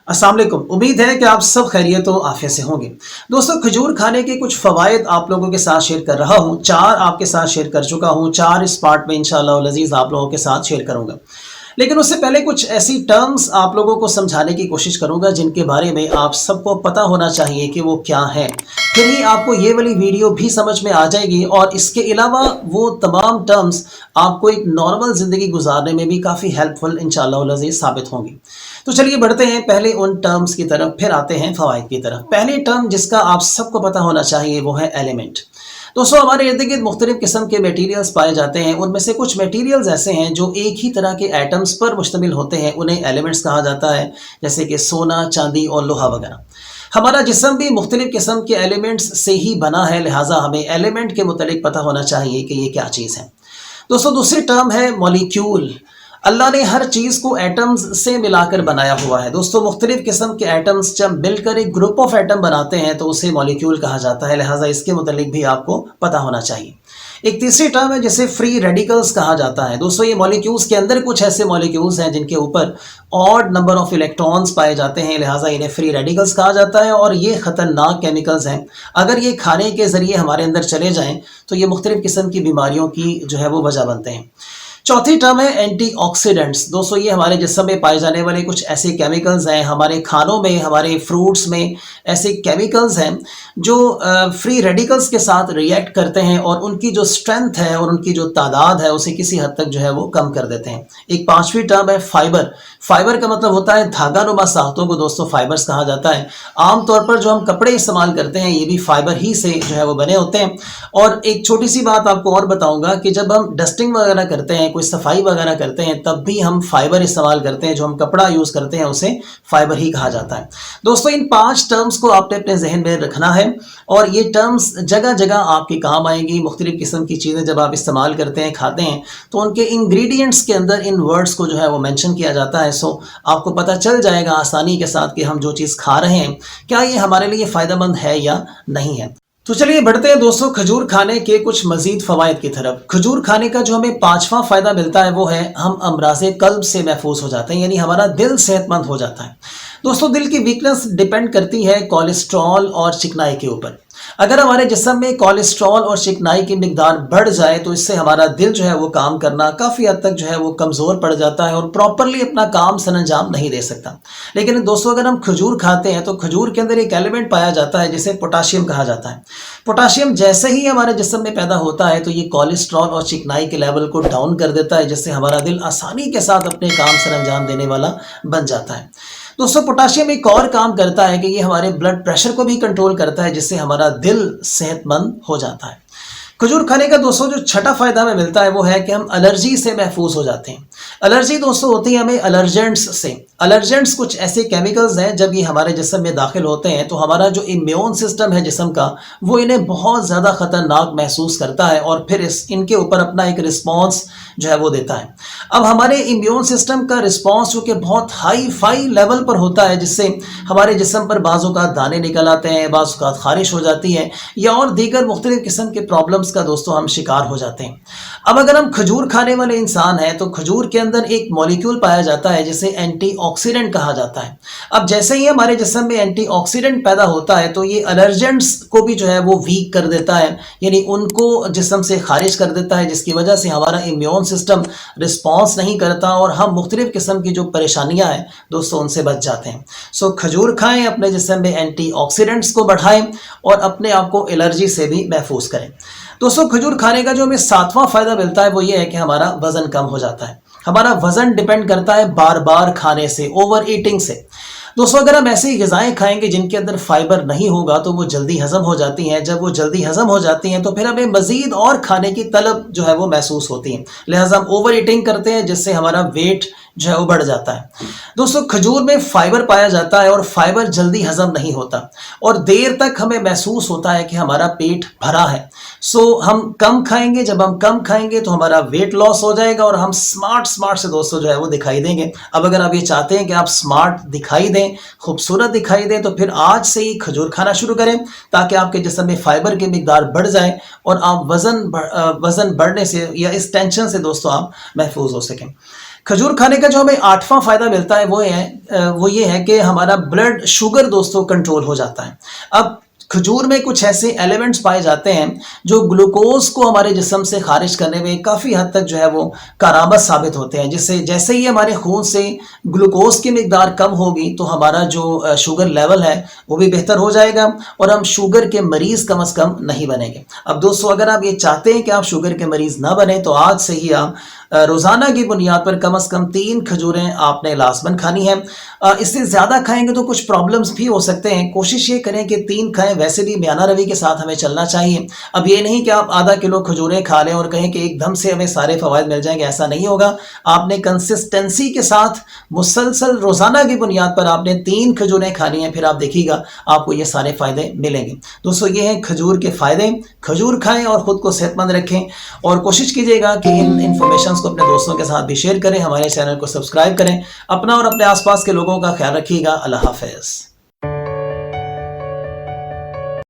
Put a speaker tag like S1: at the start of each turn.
S1: अस्सलाम वालेकुम। उम्मीद है कि आप सब खैरियत व आफियत से होंगे। दोस्तों, खजूर खाने के कुछ फ़वाइद आप लोगों के साथ शेयर कर रहा हूँ। 4 आपके साथ शेयर कर चुका हूँ, 4 इस पार्ट में इंशाअल्लाह वल अज़ीज़ आप लोगों के साथ शेयर करूँगा। लेकिन उससे पहले कुछ ऐसी टर्म्स आप लोगों को समझाने की कोशिश करूँगा जिनके बारे में आप सबको पता होना चाहिए कि वो क्या हैं। फिर ही आपको ये वाली वीडियो भी समझ में आ जाएगी और इसके अलावा वो तमाम टर्म्स आपको एक नॉर्मल ज़िंदगी गुजारने में भी काफ़ी हेल्पफुल इंशाअल्लाह वल अज़ीज़ साबित होंगी। तो चलिए बढ़ते हैं पहले उन टर्म्स की तरफ, फिर आते हैं फ़वाइद की तरफ। पहली टर्म जिसका आप सबको पता होना चाहिए वो है एलिमेंट। दोस्तों, हमारे इर्द गिर्द मुख्तलिफ किस्म के मटेरियल्स पाए जाते हैं। उनमें से कुछ मटेरियल्स ऐसे हैं जो एक ही तरह के एटम्स पर मुश्तमिल होते हैं, उन्हें एलिमेंट्स कहा जाता है, जैसे कि सोना, चांदी और लोहा वगैरह। हमारा जिस्म भी मुख्तलिफ किस्म के एलिमेंट्स से ही बना है, लिहाजा हमें एलिमेंट के मुतालिक पता होना चाहिए कि ये क्या चीज़ है। दोस्तों, दूसरी टर्म है मॉलिक्यूल। अल्लाह ने हर चीज़ को एटम्स से मिलाकर बनाया हुआ है। दोस्तों, मुख्तलिफ किस्म के एटम्स जब मिलकर एक ग्रुप ऑफ एटम बनाते हैं तो उसे मॉलिक्यूल कहा जाता है, लिहाजा इसके मुतालिक भी आपको पता होना चाहिए। एक तीसरी टर्म है जिसे फ्री रेडिकल्स कहा जाता है। दोस्तों, ये मॉलिक्यूल्स के अंदर कुछ ऐसे मॉलिक्यूल्स हैं जिनके ऊपर ऑड नंबर ऑफ इलेक्ट्रॉन्स पाए जाते हैं, लिहाजा इन्हें फ्री रेडिकल्स कहा जाता है और ये ख़तरनाक केमिकल्स हैं। अगर ये खाने के ज़रिए हमारे अंदर चले जाएँ तो ये मुख्तलिफ किस्म की बीमारियों की जो है वो वजह बनते हैं। चौथी टर्म है एंटीऑक्सीडेंट्स। दोस्तों, ये हमारे जिस्म में पाए जाने वाले कुछ ऐसे केमिकल्स हैं, हमारे खानों में, हमारे फ्रूट्स में ऐसे केमिकल्स हैं जो फ्री रेडिकल्स के साथ रिएक्ट करते हैं और उनकी जो स्ट्रेंथ है और उनकी जो तादाद है उसे किसी हद तक जो है वो कम कर देते हैं। एक पांचवी टर्म है फाइबर। फाइबर का मतलब होता है धागा नुमा साख्तों को दोस्तों फाइबर्स कहा जाता है। आमतौर पर जो हम कपड़े इस्तेमाल करते हैं ये भी फाइबर ही से जो है वो बने होते हैं। और एक छोटी सी बात आपको और बताऊंगा कि जब हम डस्टिंग वगैरह करते हैं, कोई सफाई वगैरह करते हैं, तब भी हम फाइबर इस्तेमाल करते हैं। जो हम कपड़ा यूज़ करते हैं उसे फाइबर ही कहा जाता है। दोस्तों, इन 5 टर्म्स को आपने अपने जहन में रखना है और ये टर्म्स जगह जगह आपके काम आएंगी। मुख्तलिफ किस्म की चीज़ें जब आप इस्तेमाल करते हैं, खाते हैं, तो उनके इंग्रेडिएंट्स के अंदर इन वर्ड्स को जो है वो मेंशन किया जाता है। सो आपको पता चल जाएगा आसानी के साथ कि हम जो चीज़ खा रहे हैं क्या ये हमारे लिए फ़ायदेमंद है या नहीं है। तो चलिए बढ़ते हैं दोस्तों खजूर खाने के कुछ मजीद फ़वाइद की तरफ। खजूर खाने का जो हमें 5वां फ़ायदा मिलता है वो है हम अमराज़े कल्ब से महफूज हो जाते हैं, यानी हमारा दिल सेहतमंद हो जाता है। दोस्तों, दिल की वीकनेस डिपेंड करती है कोलेस्ट्रॉल और चिकनाई के ऊपर। अगर हमारे जिस्म में कोलेस्ट्रॉल और चिकनाई की मिकदार बढ़ जाए तो इससे हमारा दिल जो है वो काम करना काफ़ी हद तक जो है वो कमज़ोर पड़ जाता है और प्रॉपरली अपना काम सरअंजाम नहीं दे सकता। लेकिन दोस्तों, अगर हम खजूर खाते हैं तो खजूर के अंदर एक एलिमेंट पाया जाता है जिसे पोटाशियम कहा जाता है। पोटाशियम जैसे ही हमारे जिस्म में पैदा होता है तो ये कोलेस्ट्रॉल और चिकनाई के लेवल को डाउन कर देता है, जिससे हमारा दिल आसानी के साथ अपने काम सरअंजाम देने वाला बन जाता है। दोस्तों, पोटाशियम एक और काम करता है कि ये हमारे ब्लड प्रेशर को भी कंट्रोल करता है, जिससे हमारा दिल सेहतमंद हो जाता है। खजूर खाने का दोस्तों जो छठा फ़ायदा हमें मिलता है वो है कि हम एलर्जी से महफूज हो जाते हैं। एलर्जी दोस्तों होती है हमें एलर्जेंट्स से। एलर्जेंट्स कुछ ऐसे केमिकल्स हैं, जब ये हमारे जिस्म में दाखिल होते हैं तो हमारा जो इम्यून सिस्टम है जिस्म का, वो इन्हें बहुत ज़्यादा ख़तरनाक महसूस करता है और फिर इनके ऊपर अपना एक रिस्पॉन्स जो है वो देता है। अब हमारे इम्यून सिस्टम का रिस्पॉन्स जो कि बहुत हाई फाई लेवल पर होता है, जिससे हमारे जिस्म पर बाज़ों का दाने निकल आते हैं, बाज़ों का खारिश हो जाती है या और दीगर मुख्तलिफ किस्म के प्रॉब्लम्स का दोस्तों हम शिकार हो जाते हैं। अब अगर हम खजूर खाने वाले इंसान हैं तो खजूर के अंदर एक मॉलिक्यूल पाया जाता है जिसे एंटीऑक्सीडेंट कहा जाता है। अब जैसे ही हमारे जिस्म में एंटीऑक्सीडेंट पैदा होता है तो ये एलर्जेंट्स को भी जो है वो वीक कर देता है, यानी उनको जिस्म से खारिज कर देता है, जिसकी वजह से हमारा इम्यून सिस्टम रिस्पॉन्स नहीं करता और हम मुख्तलिफ किस्म की जो परेशानियां हैं दोस्तों उनसे बच जाते हैं। सो खजूर खाएं, अपने जिस्म में एंटीऑक्सीडेंट्स को बढ़ाएं और अपने आप को एलर्जी से भी महफूज करें। दोस्तों, खजूर खाने का जो हमें 7वां फ़ायदा मिलता है वो ये है कि हमारा वज़न कम हो जाता है। हमारा वज़न डिपेंड करता है बार बार खाने से, ओवर ईटिंग से। दोस्तों, अगर हम ऐसी ग़िज़ाएँ खाएंगे जिनके अंदर फाइबर नहीं होगा तो वो जल्दी हज़म हो जाती हैं। जब वो जल्दी हज़म हो जाती हैं तो फिर हमें मज़ीद और खाने की तलब जो है वो महसूस होती है, लिहाजा हम ओवर ईटिंग करते हैं, जिससे हमारा वेट जो है वो बढ़ जाता है। दोस्तों, खजूर में फाइबर पाया जाता है और फाइबर जल्दी हजम नहीं होता और देर तक हमें महसूस होता है कि हमारा पेट भरा है। सो हम कम खाएंगे, जब हम कम खाएंगे तो हमारा वेट लॉस हो जाएगा और हम स्मार्ट से दोस्तों जो है वो दिखाई देंगे। अब अगर आप ये चाहते हैं कि आप स्मार्ट दिखाई दें, खूबसूरत दिखाई दें, तो फिर आज से ही खजूर खाना शुरू करें ताकि आपके जिस्म में फाइबर की मिकदार बढ़ जाए और आप वज़न बढ़ने से या इस टेंशन से दोस्तों आप महफूज हो सकें। खजूर खाने का जो हमें 8वां फ़ायदा मिलता है वो ये है कि हमारा ब्लड शुगर दोस्तों कंट्रोल हो जाता है। अब खजूर में कुछ ऐसे एलिमेंट्स पाए जाते हैं जो ग्लूकोज को हमारे जिस्म से खारिज करने में काफ़ी हद तक जो है वो कारआमद साबित होते हैं, जिससे जैसे ही हमारे खून से ग्लूकोज की मिकदार कम होगी तो हमारा जो शुगर लेवल है वो भी बेहतर हो जाएगा और हम शुगर के मरीज़ कम से कम नहीं बनेंगे। अब दोस्तों, अगर आप ये चाहते हैं कि आप शुगर के मरीज़ ना बने तो आज से ही आप रोज़ाना की बुनियाद पर कम से कम 3 खजूरें आपने लाजमन खानी है। इससे ज़्यादा खाएंगे तो कुछ प्रॉब्लम्स भी हो सकते हैं। कोशिश ये करें कि 3 खाएं। वैसे भी बयाना रवि के साथ हमें चलना चाहिए। अब ये नहीं कि आप आधा किलो खजूरें खा लें और कहें कि एकदम से हमें सारे फ़वाइद मिल जाएंगे, ऐसा नहीं होगा। आपने कंसिस्टेंसी के साथ मुसलसल रोज़ाना की बुनियाद पर आपने 3 खजूरें खानी हैं, फिर आप देखिएगा आपको ये सारे फ़ायदे मिलेंगे। दोस्तों, ये हैं खजूर के फ़ायदे। खजूर खाएं और ख़ुद को सेहतमंद रखें और कोशिश कीजिएगा कि इन इन्फॉर्मेशन को अपने दोस्तों के साथ भी शेयर करें। हमारे चैनल को सब्सक्राइब करें। अपना और अपने आसपास के लोगों का ख्याल रखिएगा। अल्लाह हाफ़िज़।